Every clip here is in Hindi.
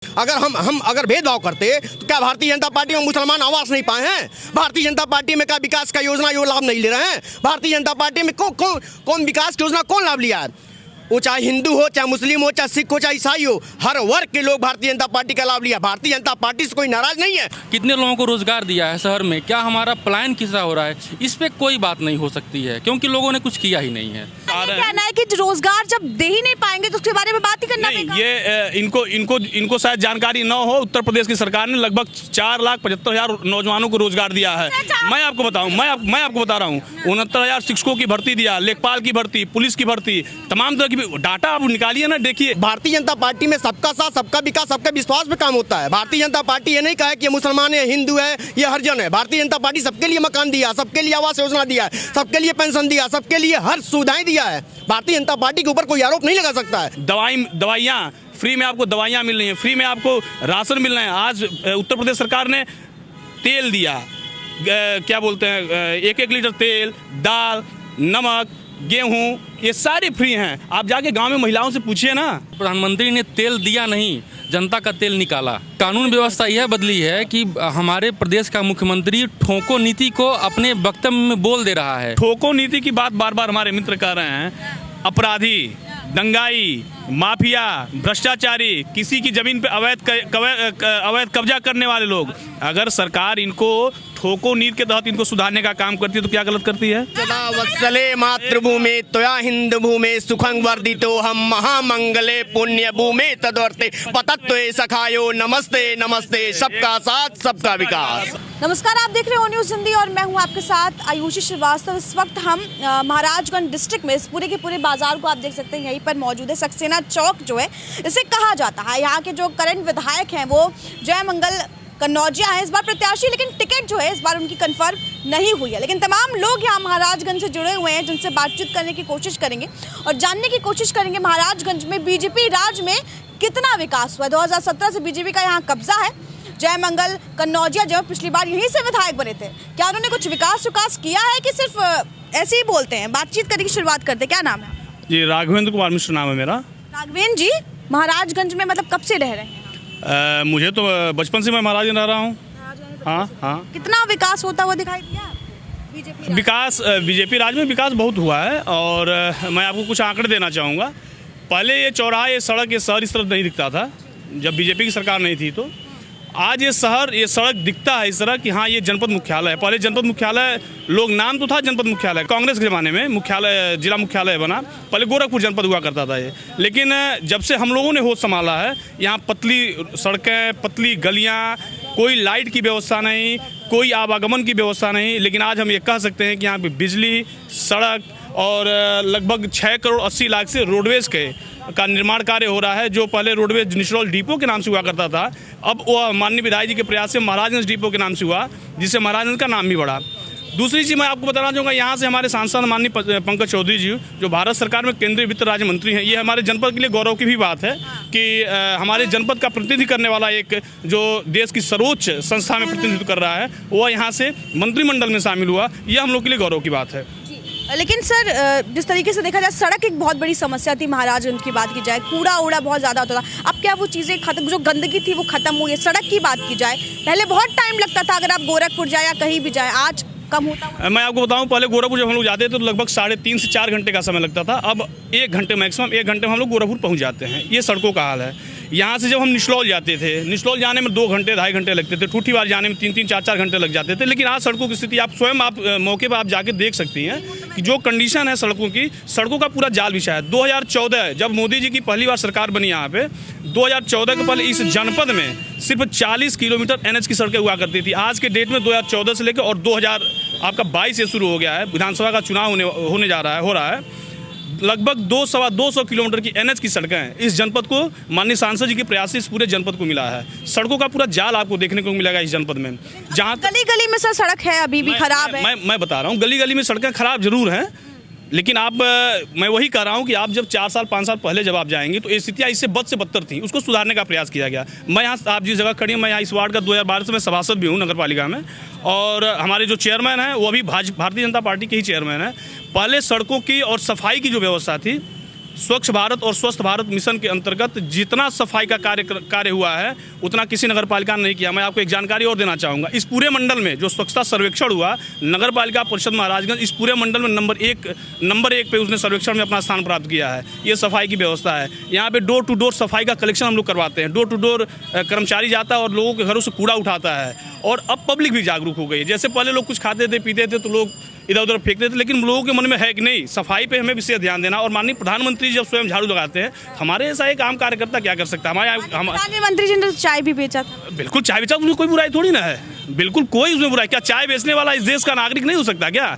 अगर हम अगर भेदभाव करते तो क्या भारतीय जनता पार्टी में मुसलमान आवास नहीं पाए हैं? भारतीय जनता पार्टी में क्या विकास का योजना लाभ नहीं ले रहे हैं? भारतीय जनता पार्टी में कौन विकास की योजना कौन लाभ लिया है? वो चाहे हिंदू हो, चाहे मुस्लिम हो, चाहे सिख हो, चाहे ईसाई हो, हर वर्ग के लोग भारतीय जनता पार्टी का लाभ लिया। भारतीय जनता पार्टी से कोई नाराज नहीं है। कितने लोगों को रोजगार दिया है शहर में, क्या हमारा पलायन कितना हो रहा है, इस पे कोई बात नहीं हो सकती है क्योंकि लोगों ने कुछ किया ही नहीं है। कहना है कि रोजगार जब दे ही नहीं पाएंगे तो उसके बारे में बात ही करना नहीं, ये इनको शायद जानकारी न हो। उत्तर प्रदेश की सरकार ने लगभग 4,75,000 नौजवानों को रोजगार दिया है। मैं आपको बताऊं, मैं आपको बता रहा हूं, 69,000 शिक्षकों की भर्ती दिया, लेखपाल की भर्ती, पुलिस की भर्ती, तमाम तरह की डाटा आप निकालिए ना, देखिए। भारतीय जनता पार्टी में सबका साथ, सबका विकास, सबका विश्वास पे काम होता है। भारतीय जनता पार्टी ये नहीं कहा कि ये मुसलमान है, हिंदू है, ये हरिजन है। भारतीय जनता पार्टी सबके लिए मकान दिया, सबके लिए आवास योजना दिया है, सबके लिए पेंशन दिया, सबके लिए हर सुविधाएं दिया है। भारतीय जनता पार्टी के ऊपर कोई आरोप नहीं लगा सकता है। दवाइयाँ फ्री में आपको दवाइयाँ मिल रही हैं, फ्री में आपको राशन मिल रहे हैं। आज उत्तर प्रदेश सरकार ने तेल दिया, क्या बोलते हैं, 1-1 लीटर तेल, दाल, नमक, गेहूं, ये सारे फ्री हैं। आप जाके गांव में महिलाओं से पूछिए ना। प्रधानमंत्री ने तेल दिया नहीं, जनता का तेल निकाला। कानून व्यवस्था यह बदली है कि हमारे प्रदेश का मुख्यमंत्री ठोको नीति को अपने वक्तव्य में बोल दे रहा है। ठोको नीति की बात बार बार हमारे मित्र कर रहे हैं। अपराधी, दंगाई, माफिया, भ्रष्टाचारी, किसी की जमीन पे अवैध कब्जा करने वाले लोग, अगर सरकार इनको ठोको नीति के तहत इनको सुधारने का काम करती है तो क्या गलत करती है? सदा वत्सले मातृभूमि त्वया हिंद भूमि सुखं वर्धितो हम महामंगले पुण्य भूमि तद्वर्ते पतत्वे सखायो नमस्ते नमस्ते, सबका साथ सबका विकास। नमस्कार, आप देख रहे हो न्यूज़ हिंदी और मैं हूं आपके साथ आयुषी श्रीवास्तव। इस वक्त हम महाराजगंज डिस्ट्रिक्ट में इस पूरे के पूरे बाजार को आप देख सकते हैं, यहीं पर मौजूद है। सक्सेना चौक जो है इसे कहा जाता है। यहाँ के जो करंट विधायक हैं वो जयमंगल कन्नौजिया है, इस बार प्रत्याशी, लेकिन टिकट जो है इस बार उनकी कंफर्म नहीं हुई है। लेकिन तमाम लोग यहाँ महाराजगंज से जुड़े हुए हैं जिनसे बातचीत करने की कोशिश करेंगे और जानने की कोशिश करेंगे महाराजगंज में बीजेपी राज में कितना विकास हुआ। 2017 से बीजेपी का यहाँ कब्जा है। जयमंगल कन्नौजिया जो पिछली बार यहीं से विधायक बने थे, क्या उन्होंने कुछ विकास किया है कि सिर्फ ऐसे ही बोलते हैं? बातचीत करने की शुरुआत करते। क्या नाम है? जी, राघवेंद्र कुमार मिश्र नाम है मेरा। राघवेंद्र जी, महाराजगंज में मतलब कब से रह रहे हैं? मुझे तो बचपन से मैं महाराजगंज रह रहा हूँ। हाँ। कितना विकास होता हुआ दिखाई दिया बीजेपी? विकास बीजेपी राज में विकास बहुत हुआ है और मैं आपको कुछ आंकड़े देना चाहूँगा। पहले ये चौराहा, ये सड़क, ये शहर इस तरफ नहीं दिखता था जब बीजेपी की सरकार नहीं थी। तो आज ये सड़क दिखता है इस तरह कि हाँ, ये जनपद मुख्यालय है। पहले जनपद मुख्यालय लोग नाम तो था जनपद मुख्यालय, कांग्रेस के ज़माने में मुख्यालय, जिला मुख्यालय बना। पहले गोरखपुर जनपद हुआ करता था ये। लेकिन जब से हम लोगों ने होश संभाला है, यहाँ पतली सड़कें, पतली गलियाँ, कोई लाइट की व्यवस्था नहीं, कोई आवागमन की व्यवस्था नहीं। लेकिन आज हम ये कह सकते हैं कि यहाँ पर बिजली, सड़क और लगभग 6 करोड़ 80 लाख से रोडवेज़ का निर्माण कार्य हो रहा है। जो पहले रोडवेज निचरौल डिपो के नाम से हुआ करता था, अब वो माननीय विधायक जी के प्रयास से महाराजगंज डिपो के नाम से हुआ, जिससे महाराजगंज का नाम भी बढ़ा। दूसरी चीज़ मैं आपको बताना चाहूँगा, यहाँ से हमारे सांसद माननीय पंकज चौधरी जी, जो भारत सरकार में केंद्रीय वित्त राज्य मंत्री हैं, ये हमारे जनपद के लिए गौरव की भी बात है कि हमारे जनपद का प्रतिनिधि करने वाला एक जो देश की सर्वोच्च संस्था में प्रतिनिधित्व कर रहा है, वो यहाँ से मंत्रिमंडल में शामिल हुआ। ये हम लोग के लिए गौरव की बात है। लेकिन सर, जिस तरीके से देखा जाए, सड़क एक बहुत बड़ी समस्या थी महाराजगंज की बात की जाए, कूड़ा उड़ा बहुत ज़्यादा होता था। अब क्या वो चीज़ें खत्म, जो गंदगी थी वो खत्म हुई है? सड़क की बात की जाए, पहले बहुत टाइम लगता था अगर आप गोरखपुर जाए या कहीं भी जाए, आज कम होता। मैं आपको बताऊं, पहले गोरखपुर जब हम लोग जाते थे तो लगभग 3.5 से 4 घंटे का समय लगता था। अब 1 घंटे, मैक्सिमम 1 घंटे में हम लोग गोरखपुर पहुंच जाते हैं। ये सड़कों का हाल है। यहाँ से जब हम निचलौल जाते थे, निचलौल जाने में 2 घंटे 2.5 घंटे लगते थे, ठूठीवाल जाने में 3-3 4-4 घंटे लग जाते थे। लेकिन आज सड़कों की स्थिति आप स्वयं मौके पर आप जाके देख सकती हैं कि जो कंडीशन है सड़कों का पूरा जाल बिछा है। 2014 जब मोदी जी की पहली बार सरकार बनी यहाँ पे, 2014 के पहले इस जनपद में सिर्फ 40 किलोमीटर NH की सड़कें हुआ करती थी। आज के डेट में 2014 से लेकर और 2022 से शुरू हो गया है, विधानसभा का चुनाव हो रहा है, लगभग 200 किलोमीटर की NH की सड़कें हैं। इस जनपद को माननीय सांसद जी के प्रयास से इस पूरे जनपद को मिला है। सड़कों का पूरा जाल आपको देखने को मिलेगा इस जनपद में। जहाँ गली गली में सर सड़क है अभी भी खराब है। मैं बता रहा हूँ, गली गली में सड़कें खराब जरूर हैं, लेकिन मैं वही कह रहा हूँ कि आप जब 4 साल 5 साल पहले जब आप जाएंगे तो स्थितियाँ इससे बद से बदतर थी। उसको सुधारने का प्रयास किया गया। मैं यहाँ, आप जिस जगह खड़ी हैं, मैं यहाँ इस वार्ड का 2012 से मैं सभासद भी हूँ नगर पालिका में, और हमारे जो चेयरमैन हैं वो अभी भारतीय जनता पार्टी के ही चेयरमैन हैं। पहले सड़कों की और सफाई की जो व्यवस्था थी, स्वच्छ भारत और स्वस्थ भारत मिशन के अंतर्गत जितना सफाई का कार्य हुआ है उतना किसी नगर पालिका ने नहीं किया। मैं आपको एक जानकारी और देना चाहूँगा, इस पूरे मंडल में जो स्वच्छता सर्वेक्षण हुआ, नगर पालिका परिषद महाराजगंज इस पूरे मंडल में नंबर एक पे उसने सर्वेक्षण में अपना स्थान प्राप्त किया है। ये सफाई की व्यवस्था है। यहाँ पे डोर टू डोर सफाई का कलेक्शन हम लोग करवाते हैं। डोर टू डोर कर्मचारी जाता है और लोगों के घरों से कूड़ा उठाता है। और अब पब्लिक भी जागरूक हो गई है। जैसे पहले लोग कुछ खाते थे पीते थे तो लोग इधर उधर फेंकते थे, लेकिन लोगों के मन में है कि नहीं, सफाई पे हमें विशेष ध्यान देना। और माननीय प्रधानमंत्री जब स्वयं झाड़ू लगाते हैं, हमारे ऐसा एक आम कार्यकर्ता क्या कर सकता है? प्रधानमंत्री जी ने तो चाय भी बेचा था। बिल्कुल चाय बेचा, उसमें कोई बुराई थोड़ी ना है, बिल्कुल कोई उसमें बुराई। क्या चाय बेचने वाला इस देश का नागरिक नहीं हो सकता क्या?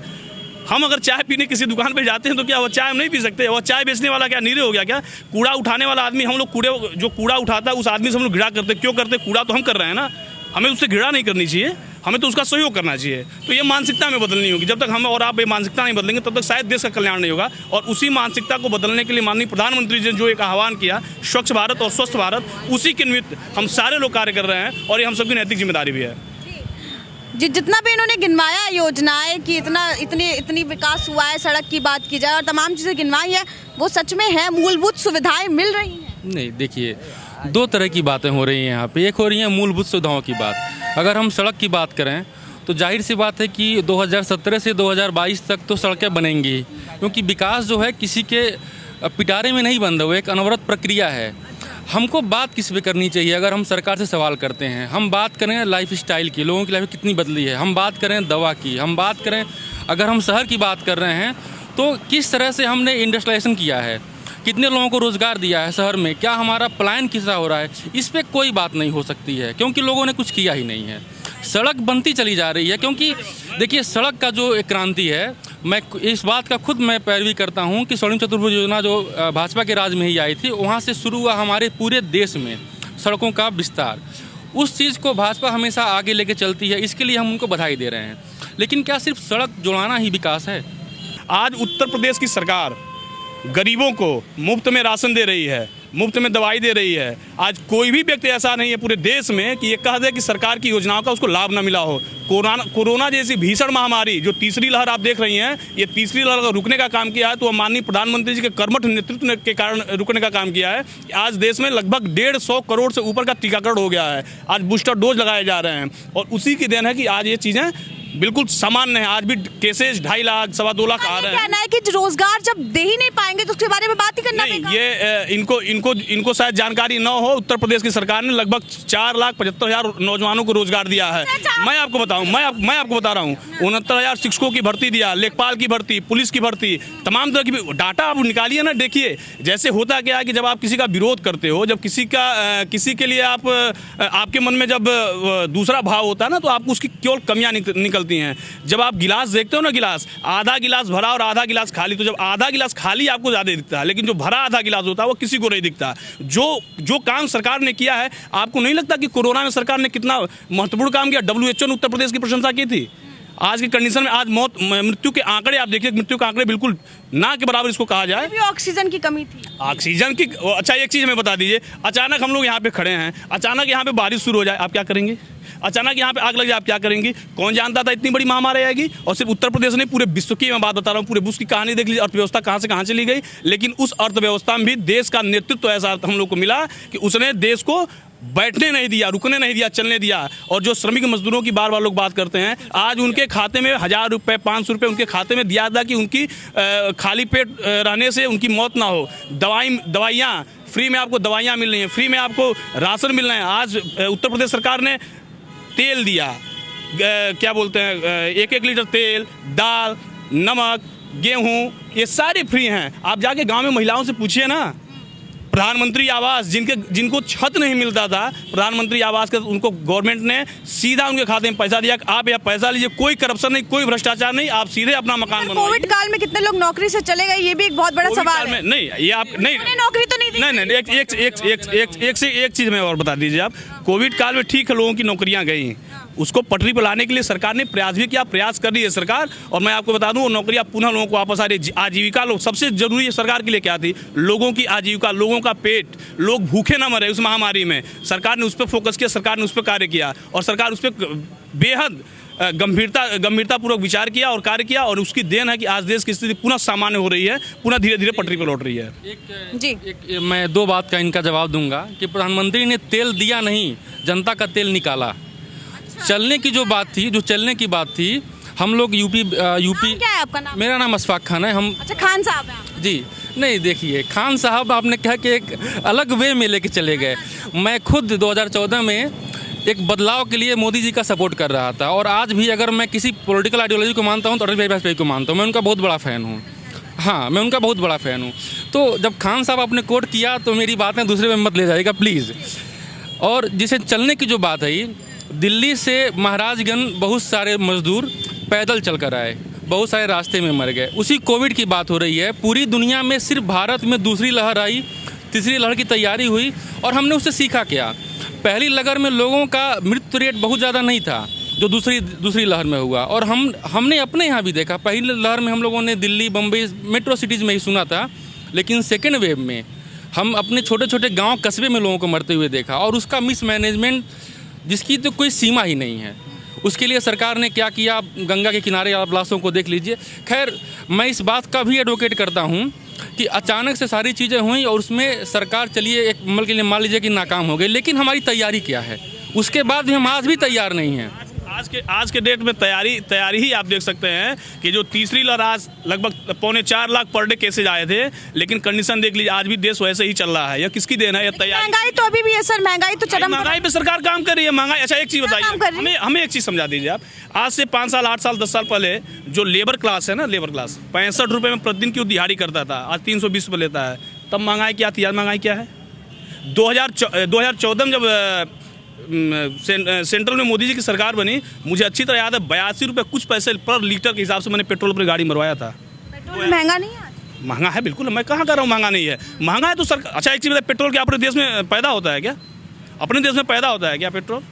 हम अगर चाय पीने किसी दुकान पे जाते हैं तो क्या वो चाय हम नहीं पी सकते? वो चाय बेचने वाला क्या नीरे हो गया क्या? कूड़ा उठाने वाला आदमी, हम लोग जो कूड़ा उठाता है उस आदमी से हम लोग घृणा करते, क्यों करते? कूड़ा तो हम कर रहे हैं ना, हमें उससे घृणा नहीं करनी चाहिए, हमें तो उसका सहयोग करना चाहिए। तो ये मानसिकता हमें बदलनी होगी। जब तक हम और आप ये मानसिकता नहीं बदलेंगे तब तक शायद देश का कल्याण नहीं होगा। और उसी मानसिकता को बदलने के लिए माननीय प्रधानमंत्री जी ने जो एक आह्वान किया, स्वच्छ भारत और स्वस्थ भारत, उसी के निमित्त हम सारे लोग कार्य कर रहे हैं और ये हम सबकी नैतिक जिम्मेदारी भी है। जितना भी इन्होंने गिनवाया योजनाएं कि इतनी विकास हुआ है, सड़क की बात की जाए और तमाम चीज़ें गिनवाई है, वो सच में है? मूलभूत सुविधाएं मिल रही हैं? नहीं, देखिए, दो तरह की बातें हो रही हैं यहाँ पे। एक हो रही है मूलभूत सुविधाओं की बात। अगर हम सड़क की बात करें तो जाहिर सी बात है कि 2017 से 2022 तक तो सड़कें बनेंगी, क्योंकि विकास जो है किसी के पिटारे में नहीं बन रहा, वो एक अनवरत प्रक्रिया है। हमको बात किस पे करनी चाहिए? अगर हम सरकार से सवाल करते हैं, हम बात करें लाइफ स्टाइल की, लोगों की लाइफ कितनी बदली है, हम बात करें दवा की, हम बात करें, अगर हम शहर की बात कर रहे हैं तो किस तरह से हमने इंडस्ट्रियलाइजेशन किया है, कितने लोगों को रोज़गार दिया है शहर में, क्या हमारा पलायन किस तरह हो रहा है, इस पर कोई बात नहीं हो सकती है, क्योंकि लोगों ने कुछ किया ही नहीं है। सड़क बनती चली जा रही है, क्योंकि देखिए सड़क का जो एक क्रांति है, मैं इस बात का खुद मैं पैरवी करता हूं कि स्वर्णिम चतुर्भुज योजना जो भाजपा के राज में ही आई थी, वहां से शुरू हुआ हमारे पूरे देश में सड़कों का विस्तार। उस चीज़ को भाजपा हमेशा आगे लेके चलती है, इसके लिए हम उनको बधाई दे रहे हैं। लेकिन क्या सिर्फ सड़क जोड़ाना ही विकास है? आज उत्तर प्रदेश की सरकार गरीबों को मुफ्त में राशन दे रही है, मुफ्त में दवाई दे रही है। आज कोई भी व्यक्ति ऐसा नहीं है पूरे देश में कि ये कह दे कि सरकार की योजनाओं का उसको लाभ ना मिला हो। कोरोना जैसी भीषण महामारी जो तीसरी लहर आप देख रही हैं, ये तीसरी लहर रुकने का काम किया है तो माननीय प्रधानमंत्री जी के कर्मठ नेतृत्व के कारण रुकने का काम किया है। आज देश में लगभग 150 करोड़ से ऊपर का टीकाकरण हो गया है। आज बूस्टर डोज लगाए जा रहे हैं और उसी की देन है कि आज ये चीज़ें बिल्कुल सामान्य है। आज भी केसेस 2.5 लाख 2.25 लाख आ रहे हैं। कहना है कि रोजगार जब दे ही नहीं पाएंगे तो उसके बारे में बात ही करना नहीं, ये इनको शायद जानकारी न हो। उत्तर प्रदेश की सरकार ने लगभग 4,75,000 नौजवानों को रोजगार दिया है। मैं आपको बताऊं, मैं आपको बता रहा हूं, 69,000 शिक्षकों की भर्ती दिया, लेखपाल की भर्ती, पुलिस की भर्ती, तमाम तरह की डाटा आप निकालिए ना। देखिए जैसे होता क्या है कि जब आप किसी का विरोध करते हो, जब किसी के लिए आपके मन में जब दूसरा भाव होता है ना, तो आपको उसकी केवल कमियां निकलती हैं। जब आप गिलास देखते हो ना, गिलास आधा गिलास भरा और आधा गिलास खाली, तो जब आधा गिलास खाली आपको ज़्यादा दिखता है, लेकिन जो भरा आधा गिलास होता है वो किसी को नहीं दिखता। जो काम सरकार ने किया है, आपको नहीं लगता कि कोरोना में सरकार ने कितना महत्वपूर्ण काम किया? WHO ने उत्तर प्रदेश की प्रशंसा की थी। आज की कंडीशन में आज मृत्यु के आंकड़े आप देखिए, मृत्यु के आंकड़े बिल्कुल ना के बराबर इसको कहा जाए। भी ऑक्सीजन की कमी थी। ऑक्सीजन की अच्छा, एक चीज़ हमें बता दीजिए, अचानक हम लोग यहाँ पे खड़े हैं, अचानक यहाँ पे बारिश शुरू हो जाए, आप क्या करेंगे? अचानक यहाँ पे आग लग जाए, आप क्या करेंगी? कौन जानता था इतनी बड़ी महामारी आएगी? और सिर्फ उत्तर प्रदेश नहीं, पूरे विश्व की मैं बात बता रहा हूँ, पूरे विश्व की कहानी देख लीजिए, अर्थव्यवस्था कहाँ से कहाँ चली गई। लेकिन उस अर्थव्यवस्था में भी देश का नेतृत्व ऐसा हम लोग को मिला कि उसने देश को बैठने नहीं दिया, रुकने नहीं दिया, चलने दिया। और जो श्रमिक मजदूरों की बार बार लोग बात करते हैं, आज उनके खाते में 1,000 रुपये 500 रुपये उनके खाते में दिया था कि उनकी खाली पेट रहने से उनकी मौत ना हो। दवाइयाँ फ्री में आपको दवाइयाँ मिल रही हैं, फ्री में आपको राशन मिल रहे हैं। आज उत्तर प्रदेश सरकार ने तेल दिया, क्या बोलते हैं, 1-1 लीटर तेल, दाल, नमक, गेहूँ, ये सारे फ्री हैं। आप जाके गांव में महिलाओं से पूछिए ना। प्रधानमंत्री आवास जिनको छत नहीं मिलता था, प्रधानमंत्री आवास के उनको गवर्नमेंट ने सीधा उनके खाते में पैसा दिया। आप या पैसा लीजिए, कोई करप्शन नहीं, कोई भ्रष्टाचार नहीं, आप सीधे अपना मकान बनवाइए। कोविड काल में कितने लोग नौकरी से चले गए, ये भी एक बहुत बड़ा सवाल है। नहीं, ये आप नहीं, नौकरी तो नहीं दी। नहीं, एक चीज़ में और बता दीजिए आप। कोविड काल में ठीक है, लोगों की नौकरियां गई, उसको पटरी पर लाने के लिए सरकार ने प्रयास भी किया, प्रयास कर रही है सरकार। और मैं आपको बता दूं, वो नौकरियां पुनः लोगों को वापस आ रही है। आजीविका लोग सबसे जरूरी है सरकार के लिए क्या थी? लोगों की आजीविका, लोगों का पेट, लोग भूखे ना मरे उस महामारी में। सरकार ने उस पर फोकस किया, सरकार ने उस पर कार्य किया और सरकार उस पर बेहद गंभीरतापूर्वक विचार किया और कार्य किया, और उसकी देन है कि आज देश की स्थिति पुनः सामान्य हो रही है, पुनः धीरे धीरे पटरी पर लौट रही है। जी मैं दो बात का इनका जवाब दूंगा कि प्रधानमंत्री ने तेल दिया नहीं, जनता का तेल निकाला। चलने की जो बात थी, जो चलने की बात थी, हम लोग यूपी नाम क्या है आपका नाम? मेरा नाम अशफाक खान है। हम अच्छा, खान साहब हैं आप। जी नहीं, देखिए खान साहब आपने कहा कि एक अलग वे में लेके चले गए। मैं खुद 2014 में एक बदलाव के लिए मोदी जी का सपोर्ट कर रहा था, और आज भी अगर मैं किसी पॉलिटिकल आइडियोलॉजी को मानता हूँ तो अटल बिहारी वाजपेयी को मानता हूँ। मैं उनका बहुत बड़ा फ़ैन हूँ। हाँ, मैं उनका बहुत बड़ा फ़ैन हूँ। तो जब खान साहब आपने कोट किया तो मेरी बातें दूसरे में मत ले जाएगा प्लीज़। और जिसे चलने की जो बात है, दिल्ली से महाराजगंज बहुत सारे मजदूर पैदल चल कर आए, बहुत सारे रास्ते में मर गए। उसी कोविड की बात हो रही है। पूरी दुनिया में सिर्फ भारत में दूसरी लहर आई, तीसरी लहर की तैयारी हुई, और हमने उससे सीखा क्या? पहली लहर में लोगों का मृत्यु रेट बहुत ज़्यादा नहीं था जो दूसरी लहर में हुआ, और हमने अपने यहाँ भी देखा। पहली लहर में हम लोगों ने दिल्ली, बम्बई, मेट्रो सिटीज़ में ही सुना था, लेकिन सेकेंड वेव में हम अपने छोटे छोटे गांव कस्बे में लोगों को मरते हुए देखा, और उसका मिसमैनेजमेंट जिसकी तो कोई सीमा ही नहीं है। उसके लिए सरकार ने क्या किया, आप गंगा के किनारे आप लाशों को देख लीजिए। खैर, मैं इस बात का भी एडवोकेट करता हूँ कि अचानक से सारी चीज़ें हुई और उसमें सरकार चलिए एक अमल के लिए मान लीजिए कि नाकाम हो गई, लेकिन हमारी तैयारी क्या है? उसके बाद भी हम आज भी तैयार नहीं हैं। आज के डेट में तैयारी ही आप देख सकते हैं कि जो तीसरी लहर आज लगभग 4.25 लाख पर डे केसेज आए थे, लेकिन कंडीशन देख लीजिए आज भी देश वैसे ही चल रहा है। यह किसकी देन है? यह तैयारी। महंगाई तो अभी भी है सर, महंगाई तो चरम। महंगाई पे सरकार काम कर रही है। महंगाई, अच्छा एक चीज़ बताइए, हमें एक चीज़ समझा दीजिए आप। आज से 5 साल, 8 साल, 10 साल पहले जो लेबर क्लास है ना, लेबर क्लास 65 रुपये में प्रतिदिन की दिहाड़ी करता था, आज 320 रुपये लेता है। तब महंगाई क्या थी, आज महंगाई क्या है? 2014 में जब सेंट्रल में मोदी जी की सरकार बनी, मुझे अच्छी तरह याद है 82 रुपये कुछ पैसे पर लीटर के हिसाब से मैंने पेट्रोल पर गाड़ी मरवाया था। पेट्रोल महंगा नहीं है? महंगा है बिल्कुल, मैं कहाँ कर रहा हूँ महंगा नहीं है। महंगा है तो सरकार। अच्छा एक चीज़ बताइए, पेट्रोल क्या अपने देश में पैदा होता है क्या? अपने देश में पैदा होता है क्या पेट्रोल?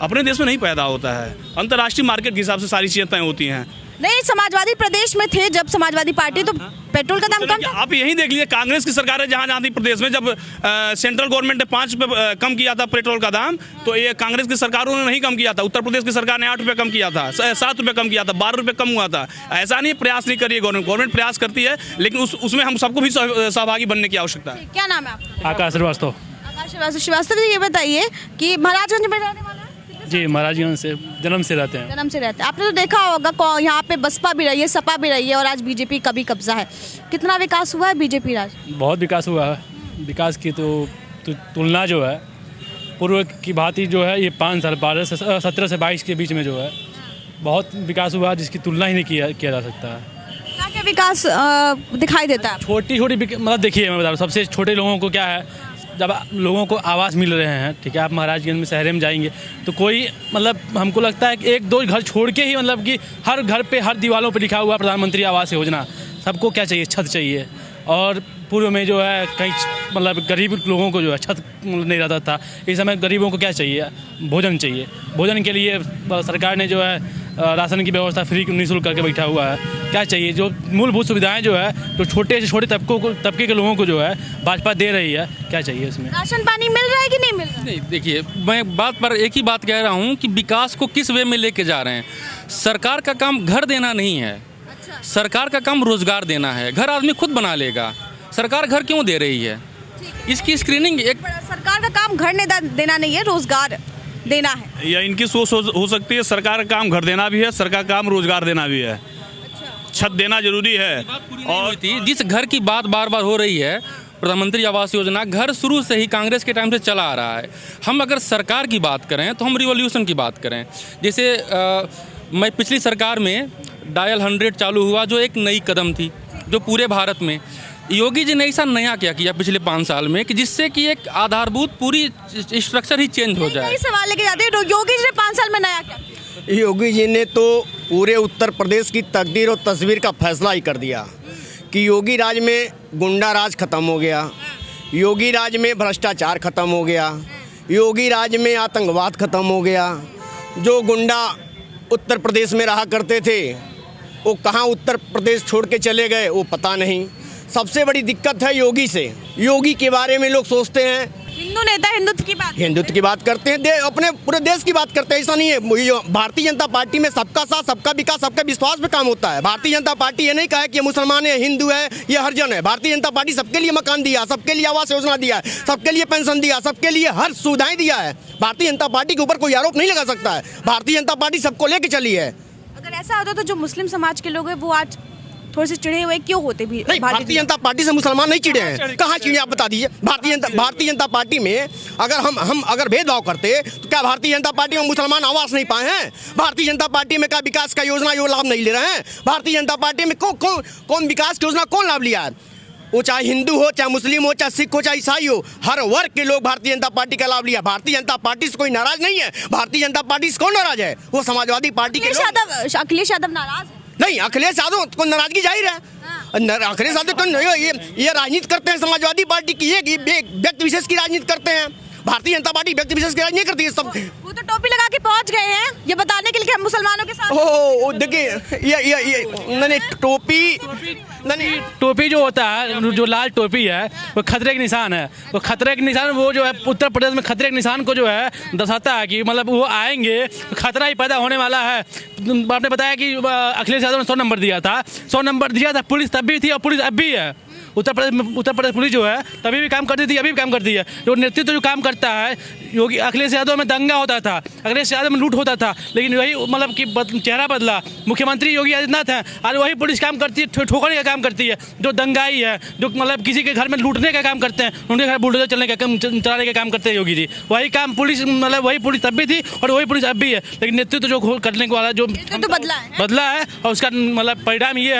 अपने देश में नहीं पैदा होता है। अंतर्राष्ट्रीय मार्केट के हिसाब से सारी चीज़ें तय होती हैं। नहीं, समाजवादी प्रदेश में थे जब समाजवादी पार्टी, तो पेट्रोल का दाम कम था। आप यही देख लीजिए, कांग्रेस की सरकार है जहाँ थी प्रदेश में, जब सेंट्रल गवर्नमेंट ने 5 रुपये कम किया था पेट्रोल का दाम, तो ये कांग्रेस की सरकारों ने नहीं कम किया था। उत्तर प्रदेश की सरकार ने 8 रुपये कम किया था, 7 रुपये कम किया था, 12 रुपये कम हुआ था। ऐसा नहीं प्रयास नहीं करिए गवर्नमेंट प्रयास करती है, लेकिन उसमें हम सबको भी सहभागी बनने की आवश्यकता है। क्या नाम है आपका? आकाश श्रीवास्तव। आकाश श्रीवास्तव जी, ये बताइए कि महाराजगंज में रहने वाला है? जी, महाराजगंज से जन्म से रहते हैं। जन्म से रहते हैं। आपने तो देखा होगा यहाँ पे बसपा भी रही है, सपा भी रही है, और आज बीजेपी का भी कब्जा है। कितना विकास हुआ है बीजेपी राज? बहुत विकास हुआ है। विकास की तो तुलना जो है पूर्व की भांति जो है, ये 5 साल 17 से 22 के बीच में जो है बहुत विकास हुआ है, जिसकी तुलना ही नहीं किया जा सकता है। क्या क्या विकास दिखाई देता है? छोटी मतलब देखिए, मैं बता रहा हूँ, सबसे छोटे लोगों को क्या है, जब लोगों को आवास मिल रहे हैं, ठीक है, आप महाराजगंज में शहर में जाएंगे तो कोई मतलब हमको लगता है कि 1-2 घर छोड़ के ही मतलब कि हर घर पे, हर दीवारों पे लिखा हुआ प्रधानमंत्री आवास योजना। सबको क्या चाहिए? छत चाहिए। और पूर्व में जो है कई मतलब गरीब लोगों को जो है छत नहीं रहता था। इस समय गरीबों को क्या चाहिए? भोजन चाहिए। भोजन के लिए सरकार ने जो है राशन की व्यवस्था फ्री निःशुल्क करके बैठा हुआ है। क्या चाहिए? जो मूलभूत सुविधाएं जो है, जो छोटे से छोटे तबके के लोगों को जो है भाजपा दे रही है। क्या चाहिए इसमें? राशन पानी मिल रहा है कि नहीं मिल रहा? नहीं, देखिए मैं बात पर एक ही बात कह रहा हूँ कि विकास को किस वे में लेके जा रहे हैं। सरकार का काम घर देना नहीं है, सरकार का काम रोजगार देना है। घर आदमी खुद बना लेगा, सरकार घर क्यों दे रही है? इसकी स्क्रीनिंग एक सरकार का काम घर देना नहीं है, रोजगार देना है। या इनकी सोच हो सकती है, सरकार का काम घर देना भी है, सरकार का काम रोजगार देना भी है। छत देना जरूरी है। और जिस घर की बात बार बार हो रही है, प्रधानमंत्री आवास योजना, घर शुरू से ही कांग्रेस के टाइम से चला आ रहा है। हम अगर सरकार की बात करें तो हम रिवॉल्यूशन की बात करें। जैसे मैं पिछली सरकार में डायल 100 चालू हुआ, जो एक नई कदम थी जो पूरे भारत में। योगी जी ने ऐसा नया क्या किया पिछले 5 साल में कि जिससे कि एक आधारभूत पूरी स्ट्रक्चर ही चेंज हो जाए? सवाल लेके जाते हैं, योगी जी ने 5 साल में नया क्या किया? योगी जी ने तो पूरे उत्तर प्रदेश की तकदीर और तस्वीर का फैसला ही कर दिया कि योगी राज में गुंडा राज खत्म हो गया, योगी राज में भ्रष्टाचार खत्म हो गया, योगी राज में आतंकवाद खत्म हो गया। जो गुंडा उत्तर प्रदेश में रहा करते थे वो कहाँ उत्तर प्रदेश छोड़ के चले गए वो पता नहीं। सबसे बड़ी दिक्कत है योगी से। योगी के बारे में लोग सोचते हैं हिंदू नेता हिंदुत्व की बात हिंदुत्व की बात करते हैं, अपने पूरे देश की बात करते हैं। ऐसा नहीं है, ये जो भारतीय जनता पार्टी में सबका साथ, सबका विकास, सबका विश्वास पे काम होता है। भारतीय जनता पार्टी ये नहीं कहा है कि ये मुसलमान है, हिंदू है, ये हरिजन है। भारतीय जनता पार्टी सबके लिए मकान दिया, सबके लिए आवास योजना दिया, सबके लिए पेंशन दिया, सबके लिए हर सुविधाएं दिया है। भारतीय जनता पार्टी के ऊपर कोई आरोप नहीं लगा सकता है। भारतीय जनता पार्टी सबको लेके चली है। अगर ऐसा होता तो जो मुस्लिम समाज के लोग हैं वो आज थोड़े से चिड़े हुए क्यों होते भी? नहीं, भारतीय जनता पार्टी से मुसलमान नहीं चिड़े हैं। कहाँ चिड़े आप बता दीजिए। भारतीय जनता पार्टी में अगर हम अगर भेदभाव करते तो क्या भारतीय जनता पार्टी में मुसलमान आवास नहीं पाए हैं? भारतीय जनता पार्टी में क्या विकास का योजना यो लाभ नहीं ले रहे हैं? भारतीय जनता पार्टी में कौन विकास की योजना कौन लाभ लिया है? वो चाहे हिंदू हो, चाहे मुस्लिम हो, चाहे सिख हो, चाहे ईसाई हो, हर वर्ग के लोग भारतीय जनता पार्टी का लाभ लिया। भारतीय जनता पार्टी से कोई नाराज नहीं है। भारतीय जनता पार्टी से कौन नाराज है? वो समाजवादी पार्टी के अखिलेश यादव नाराज है? नहीं, अखिलेश यादव को नाराजगी जाहिर है। अखिलेश यादव तो ये राजनीति करते हैं समाजवादी पार्टी की, ये व्यक्ति विशेष की राजनीति करते हैं। भारतीय जनता पार्टी व्यक्ति विशेष की राजनीति नहीं करती है। सब वो तो टोपी लगा के पहुंच गए हैं ये बताने के लिए कि हम मुसलमानों के साथ। ओ देखिए ये नहीं टोपी नहीं, टोपी जो होता है, जो लाल टोपी है वो खतरे के निशान है। वो खतरे के निशान वो जो है उत्तर प्रदेश में खतरे के निशान को जो है दर्शाता है कि मतलब वो आएंगे खतरा ही पैदा होने वाला है। आपने बताया कि अखिलेश यादव ने 100 नंबर दिया था, 100 नंबर दिया था। पुलिस तब भी थी और पुलिस अब भी है। उत्तर प्रदेश पुलिस जो है तभी भी काम करती थी, अभी भी काम करती है। जो नेतृत्व जो काम करता है, योगी अखिलेश यादव में दंगा होता था, अखिलेश यादव में लूट होता था, लेकिन वही मतलब कि चेहरा बदला। मुख्यमंत्री योगी आदित्यनाथ हैं, आज वही पुलिस काम करती है, ठोकने का काम करती है। जो दंगाई है, जो मतलब किसी के घर में लूटने का काम करते हैं, उनके घर बुलडोजर चलाने का काम करते हैं योगी जी। वही काम पुलिस मतलब वही पुलिस तब भी थी और वही पुलिस अब भी है। लेकिन नेतृत्व जो करने वाला जो बदला है और उसका मतलब परिणाम ये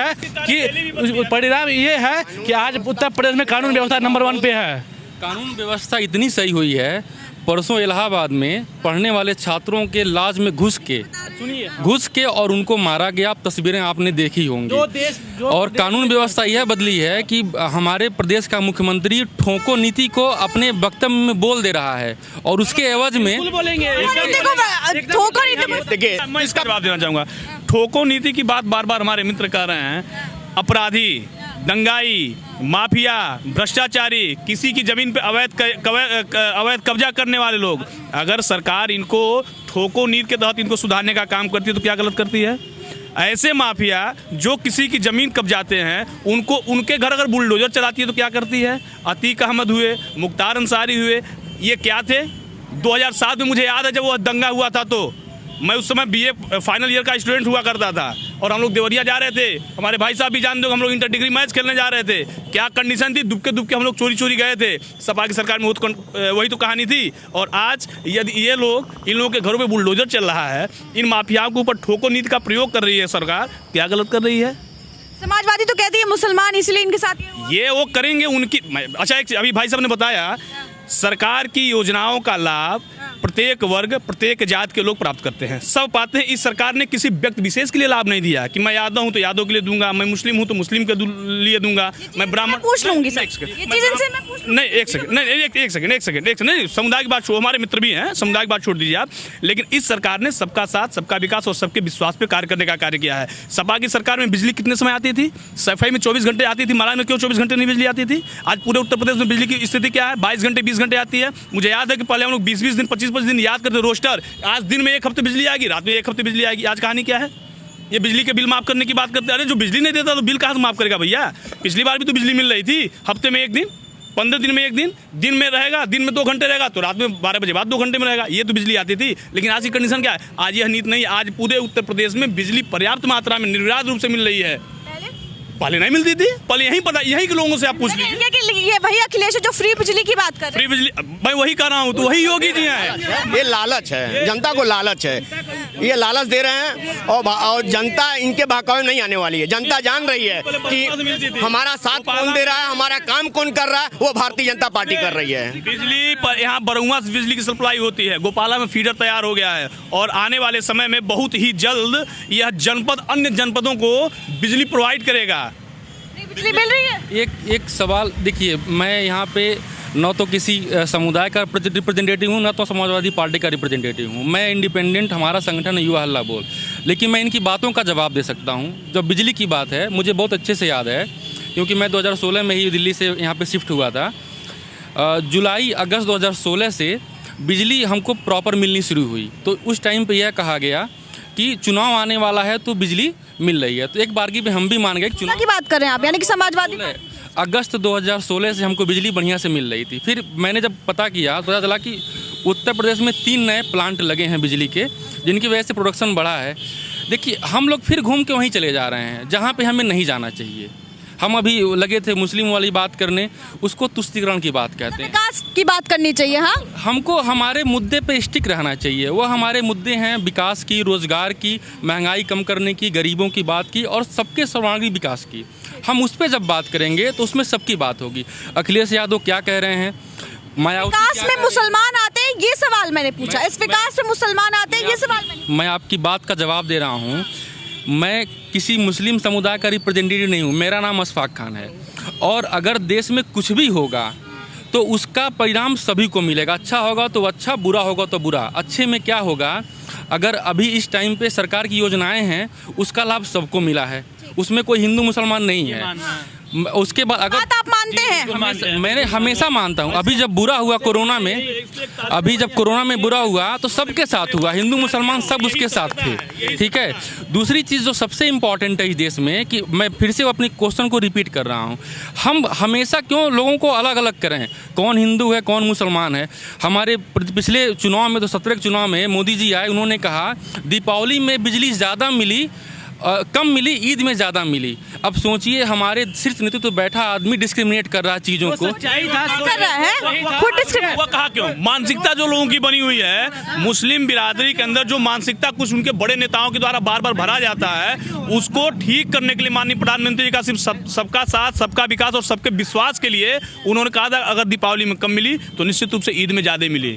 है कि आज उत्तर प्रदेश में कानून व्यवस्था नंबर 1 पे है। कानून व्यवस्था इतनी सही हुई है, परसों इलाहाबाद में पढ़ने वाले छात्रों के लाज में घुस के और उनको मारा गया। आप तस्वीरें आपने देखी होंगी। और कानून व्यवस्था यह बदली है कि हमारे प्रदेश का मुख्यमंत्री ठोको नीति को अपने वक्तव्य में बोल दे रहा है और उसके एवज में देखिए, मैं इसका जवाब देना चाहूँगा। ठोको नीति की बात बार बार हमारे मित्र कर रहे हैं। अपराधी, दंगाई, माफिया, भ्रष्टाचारी, किसी की जमीन पे अवैध कब्जा करने वाले लोग, अगर सरकार इनको ठोको नीति के तहत इनको सुधारने का काम करती है तो क्या गलत करती है? ऐसे माफिया जो किसी की ज़मीन कब्जाते हैं उनको उनके घर अगर बुलडोजर चलाती है तो क्या करती है? अतीक अहमद हुए, मुख्तार अंसारी हुए, ये क्या थे? 2007 में मुझे याद है जब वो दंगा हुआ था तो मैं उस समय BA फाइनल ईयर का स्टूडेंट हुआ करता था और हम लोग देवरिया जा रहे थे। हमारे भाई साहब भी जानते हो, हम लोग इंटर डिग्री मैच खेलने जा रहे थे। क्या कंडीशन थी? दुबके हम लोग चोरी गए थे। सपा की सरकार में वही तो कहानी थी। और आज यदि ये लोग इन लोगों के घरों पे बुलडोजर चल रहा है, इन माफियाओं के ऊपर ठोको नीति का प्रयोग कर रही है सरकार, क्या गलत कर रही है? समाजवादी तो कहती है मुसलमान इसलिए इनके साथ ये वो करेंगे उनकी। अच्छा, एक अभी भाई साहब ने बताया सरकार की योजनाओं का लाभ प्रत्येक वर्ग, प्रत्येक जात के लोग प्राप्त करते हैं, सब पाते हैं। इस सरकार ने किसी व्यक्ति विशेष के लिए लाभ नहीं दिया कि मैं यादव हूं तो यादव के लिए दूंगा, मैं मुस्लिम हूं तो मुस्लिम के लिए दूंगा, मैं ब्राह्मण पूछ लूंगी सर। नहीं, एक सेकंड, नहीं, समुदाय की बात छोड़, हमारे मित्र भी हैं, समुदाय की बात छोड़ दीजिए आप। लेकिन इस सरकार ने सबका साथ, सबका विकास और सबके विश्वास पे कार्य करने का कार्य किया है। सपा की सरकार में बिजली कितने समय आती थी? सफाई में 24 घंटे आती थी। महाराज में क्यों 24 घंटे नहीं बिजली आती थी? आज पूरे उत्तर प्रदेश में बिजली की स्थिति क्या है? 22 घंटे 20 घंटे आती है। मुझे याद है कि पहले हम लोग 20 दिन 25 दिन याद करते रोस्टर। आज दिन में 1 हफ्ते बिजली आएगी, रात में 1 हफ्ते बिजली आएगी। आज कहानी क्या है? ये बिजली के बिल माफ करने की बात करते हैं। अरे जो बिजली नहीं देता तो बिल कहाँ से माफ करेगा भैया? पिछली बार भी तो बिजली मिल रही थी, हफ्ते में 1 दिन, 15 दिन में 1 दिन, दिन में रहेगा, दिन में 2 घंटे रहेगा तो रात में 12 बजे बाद 2 घंटे में रहेगा। ये तो बिजली आती थी। लेकिन आज की कंडीशन क्या है? आज यह नीति नहीं। आज पूरे उत्तर प्रदेश में बिजली पर्याप्त मात्रा में निर्विवाद रूप से मिल रही है। पहले नहीं मिलती थी, पहले यहीं के लोगों से आप पूछ लीजिए। ये वही अखिलेश जो फ्री बिजली की बात कर रहे हैं। फ्री बिजली मैं वही कर रहा हूँ तो वही योगी जी हैं। ये लालच है, जनता को लालच है। ये लालच दे रहे हैं और जनता इनके बहकावे नहीं आने वाली है। जनता जान रही है कि हमारा साथ कौन दे रहा है, हमारा काम कौन कर रहा है, वो भारतीय जनता पार्टी कर रही है। बिजली पर यहाँ बरुआ से बिजली की सप्लाई होती है, गोपाला में फीडर तैयार हो गया है और आने वाले समय में बहुत ही जल्द यह जनपद अन्य जनपदों को बिजली प्रोवाइड करेगा। बिजली मिल रही है। एक सवाल देखिए, मैं यहाँ पे न तो किसी समुदाय का रिप्रेजेंटेटिव हूँ, न तो समाजवादी पार्टी का रिप्रेजेंटेटिव हूँ। मैं इंडिपेंडेंट, हमारा संगठन है युवा हल्ला बोल। लेकिन मैं इनकी बातों का जवाब दे सकता हूँ। जब बिजली की बात है, मुझे बहुत अच्छे से याद है क्योंकि मैं 2016 में ही दिल्ली से यहाँ पे शिफ्ट हुआ था। जुलाई अगस्त 2016 से बिजली हमको प्रॉपर मिलनी शुरू हुई। तो उस टाइम पे यह कहा गया कि चुनाव आने वाला है तो बिजली मिल रही है। तो एक बारगी पे हम भी मान गए कि चुनाव की बात कर रहे हैं आप, यानी कि समाजवादी अगस्त 2016 से हमको बिजली बढ़िया से मिल रही थी। फिर मैंने जब पता किया तो पता चला कि उत्तर प्रदेश में 3 नए प्लांट लगे हैं बिजली के, जिनकी वजह से प्रोडक्शन बढ़ा है। देखिए हम लोग फिर घूम के वहीं चले जा रहे हैं जहाँ पे हमें नहीं जाना चाहिए। हम अभी लगे थे मुस्लिम वाली बात करने, उसको तुष्टीकरण की बात कहते हैं। विकास की बात करनी चाहिए। हाँ, हमको हमारे मुद्दे पे स्टिक रहना चाहिए। वो हमारे मुद्दे हैं विकास की, रोजगार की, महंगाई कम करने की, गरीबों की बात की और सबके सर्वांगीण विकास की। हम उस पर जब बात करेंगे तो उसमें सबकी बात होगी। अखिलेश यादव क्या कह रहे हैं, विकास में मुसलमान आते हैं, ये सवाल मैंने पूछा। इस विकास में मुसलमान आते हैं, ये सवाल मैं आपकी बात का जवाब दे रहा हूँ। मैं किसी मुस्लिम समुदाय का रिप्रेजेंटेटिव नहीं हूँ, मेरा नाम अशफाक खान है। और अगर देश में कुछ भी होगा तो उसका परिणाम सभी को मिलेगा। अच्छा होगा तो अच्छा, बुरा होगा तो बुरा। अच्छे में क्या होगा, अगर अभी इस टाइम पे सरकार की योजनाएं हैं उसका लाभ सबको मिला है, उसमें कोई हिंदू मुसलमान नहीं है। उसके बाद अगर आप मानते हैं, मैंने हमेशा मानता हूँ। अभी जब बुरा हुआ कोरोना में, अभी जब कोरोना में बुरा हुआ तो सबके साथ हुआ, हिंदू मुसलमान सब उसके साथ थे। ठीक है। दूसरी चीज़ जो सबसे इम्पॉर्टेंट है इस देश में, कि मैं फिर से अपनी क्वेश्चन को रिपीट कर रहा हूँ, हम हमेशा क्यों लोगों को अलग अलग करें, कौन हिंदू है कौन मुसलमान है। हमारे पिछले चुनाव में तो 17 के चुनाव में मोदी जी आए, उन्होंने कहा दीपावली में बिजली ज़्यादा मिली, कम मिली, ईद में ज़्यादा मिली। अब सोचिए हमारे शीर्ष नेतृत्व तो बैठा आदमी डिस्क्रिमिनेट कर रहा है चीज़ों को, कर रहा है खुद डिस्क्रिमिनेट। वो कहा क्यों? मानसिकता जो लोगों की बनी हुई है, मुस्लिम बिरादरी के अंदर जो मानसिकता कुछ उनके बड़े नेताओं के द्वारा बार बार भरा जाता है, उसको ठीक करने के लिए माननीय प्रधानमंत्री जी का सिर्फ सबका साथ, सबका विकास और सबके विश्वास के लिए उन्होंने कहा था अगर दीपावली में कम मिली तो निश्चित रूप से ईद में ज़्यादा मिली।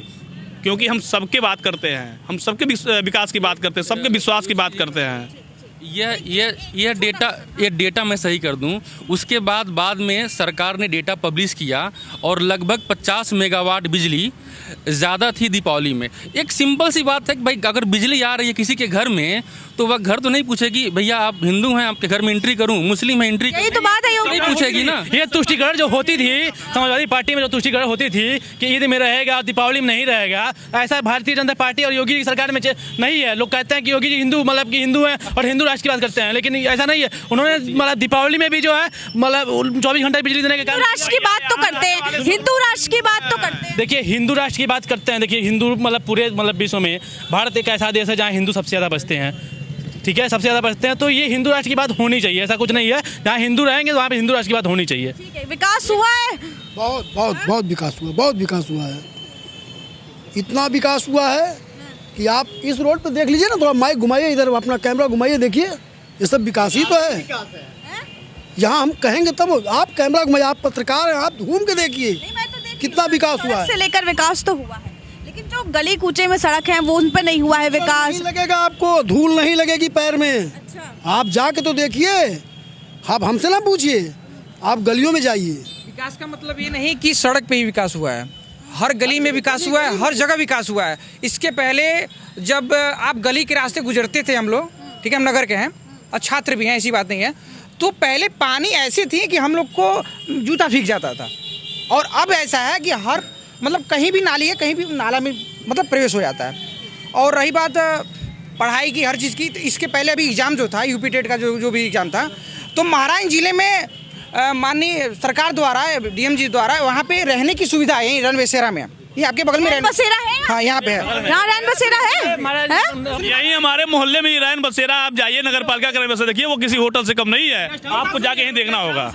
क्योंकि हम सबके बात करते हैं, हम सबके विकास की बात करते हैं, सबके विश्वास की बात करते हैं। ये डेटा मैं सही कर दूं। उसके बाद में सरकार ने डेटा पब्लिश किया और लगभग 50 मेगावाट बिजली ज़्यादा थी दीपावली में। एक सिंपल सी बात है कि भाई अगर बिजली आ रही है किसी के घर में तो वह घर तो नहीं पूछेगी भैया आप हिंदू हैं आपके घर में एंट्री करूं, मुस्लिम है एंट्री, यही तो बात है, नहीं पूछेगी ना। ये तुष्टीकरण जो होती थी समाजवादी पार्टी में, जो तुष्टीकरण होती थी कि ईद में रहेगा दीपावली में नहीं रहेगा, ऐसा भारतीय जनता पार्टी और योगी की सरकार में नहीं है। लोग कहते हैं कि योगी जी हिंदू मतलब कि हिंदू हैं और हिंदू राष्ट्र की बात करते हैं, लेकिन ऐसा नहीं है। उन्होंने मतलब दीपावली में भी जो है मतलब 24 घंटे बिजली देने के कारण राष्ट्र की बात तो करते हैं, हिंदू राष्ट्र की बात तो करते हैं। देखिए हिंदू राष्ट्र की बात करते हैं। देखिए हिंदू मतलब पूरे मतलब विश्व में भारत एक ऐसा देश है जहाँ हिंदू सबसे ज़्यादा बसते हैं। ठीक है, सबसे ज़्यादा बसते हैं, तो ये हिंदू राष्ट्र की बात होनी चाहिए। ऐसा कुछ नहीं है, जहाँ हिंदू रहेंगे वहाँ पे हिंदू राष्ट्र की बात होनी चाहिए। ठीक है, विकास हुआ है, बहुत विकास हुआ, बहुत विकास हुआ है। इतना विकास हुआ है कि आप इस रोड पे देख लीजिए ना, थोड़ा माइक घुमाइए, इधर अपना कैमरा घुमाइए, देखिए ये सब विकास ही तो है। यहाँ हम कहेंगे तब, आप कैमरा घुमाइए, आप पत्रकार हैं, आप घूम के देखिए कितना विकास हुआ है। से लेकर विकास तो हुआ है, लेकिन जो गली कूचे में सड़क है वो उन पर नहीं हुआ है विकास। नहीं लगेगा आपको, धूल नहीं लगेगी पैर में। अच्छा। आप जाके तो देखिए, आप हमसे ना पूछिए, आप गलियों में जाइए। विकास का मतलब ये नहीं कि सड़क पे ही विकास हुआ है, हर गली में विकास हुआ है, हर जगह विकास हुआ है। इसके पहले जब आप गली के रास्ते गुजरते थे हम लोग, ठीक है, हम नगर के हैं और छात्र भी हैं, ऐसी बात नहीं है, तो पहले पानी ऐसी थी कि हम लोग को जूता भीग जाता था। और अब ऐसा है कि हर मतलब कहीं भी नाली है, कहीं भी नाला में मतलब प्रवेश हो जाता है। और रही बात पढ़ाई की, हर चीज़ की, तो इसके पहले अभी एग्ज़ाम जो था यूपी टेट का जो भी एग्ज़ाम था, तो महाराज जिले में माननीय सरकार द्वारा, डीएम जी द्वारा वहाँ पे रहने की सुविधा है, रैन बसेरा में। ये आपके बगल में रैन बसेरा है, हाँ यहाँ पे है, यहाँ रैन बसेरा है। यही हमारे मोहल्ले में रैन बसेरा, आप जाइए नगर पालिका का रैन बसेरा देखिए, वो किसी होटल से कम नहीं है, आपको जाके यहीं देखना होगा।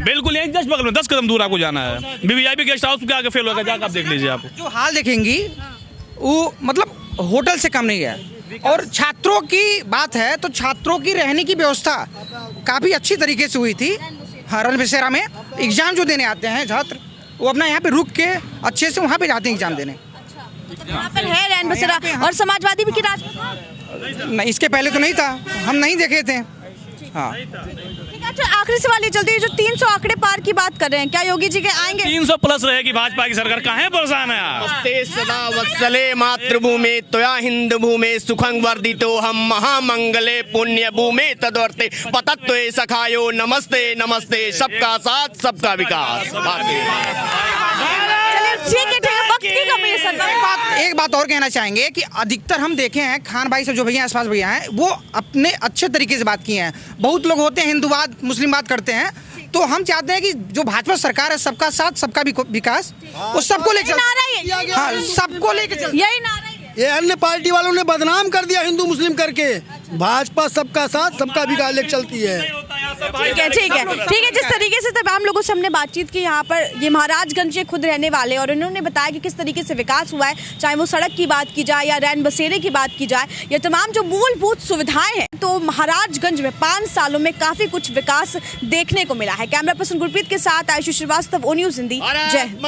बिल्कुल यहीं जस्ट बगल में 10 कदम दूर आपको जाना है। वीवीआईपी गेस्ट हाउस के आगे फेल होगा, जाकर आप देख लीजिए। आप जो हाल देखेंगी वो मतलब होटल से कम नहीं है। और छात्रों की बात है तो छात्रों की रहने की व्यवस्था काफ़ी अच्छी तरीके से हुई थी। हाँ, रैन बसेरा में एग्ज़ाम जो देने आते हैं छात्र, वो अपना यहाँ पे रुक के अच्छे से वहाँ पे जाते हैं एग्जाम देने। यहाँ पर है रैन बसेरा और समाजवादी भी की राज में था? नहीं, इसके पहले तो नहीं था, हम नहीं देखे थे। हाँ ठीक है, अच्छा आखिरी सवाल ये चलती है, जो 300 आंकड़े पार की बात कर रहे हैं, क्या योगी जी के आएंगे? 300 प्लस रहेगी भाजपा की सरकार, कहाँ परेशान है आप? नमस्ते सदा वत्सले मातृभूमे त्वया हिंद भूमे सुखं वर्धितो हम महामंगले पुण्य भूमे तद्वर्ते पतत्वे सखायो नमस्ते नमस्ते, सबका साथ सबका विकास। ठीक है, वक्त की कमी है सर। एक बात और कहना चाहेंगे कि अधिकतर हम देखे हैं खान भाई सब जो भैया आसपास भैया हैं वो अपने अच्छे तरीके से बात किए हैं। बहुत लोग होते हैं हिंदूवाद मुस्लिमवाद करते हैं, तो हम चाहते हैं कि जो भाजपा सरकार है सबका साथ सबका विकास, वो सबको लेकर हाँ सबको लेकर चल। यही नारा ही है। ये अन्य पार्टी वालों ने बदनाम कर दिया हिंदू मुस्लिम करके। भाजपा सबका साथ सबका विकास लेकर चलती है। ठीक है, ठीक है, ठीक है। जिस तरीके से तमाम लोगों से हमने बातचीत की यहाँ पर, ये महाराजगंज के खुद रहने वाले, और इन्होंने बताया कि किस तरीके से विकास हुआ है, चाहे वो सड़क की बात की जाए या रैन बसेरे की बात की जाए, या तमाम जो मूलभूत सुविधाएं हैं, तो महाराजगंज में 5 सालों में काफी कुछ विकास देखने को मिला है। कैमरा पर्सन गुरप्रीत के साथ आयुषी श्रीवास्तव, ओ न्यूज़ हिंदी। जय हिंद।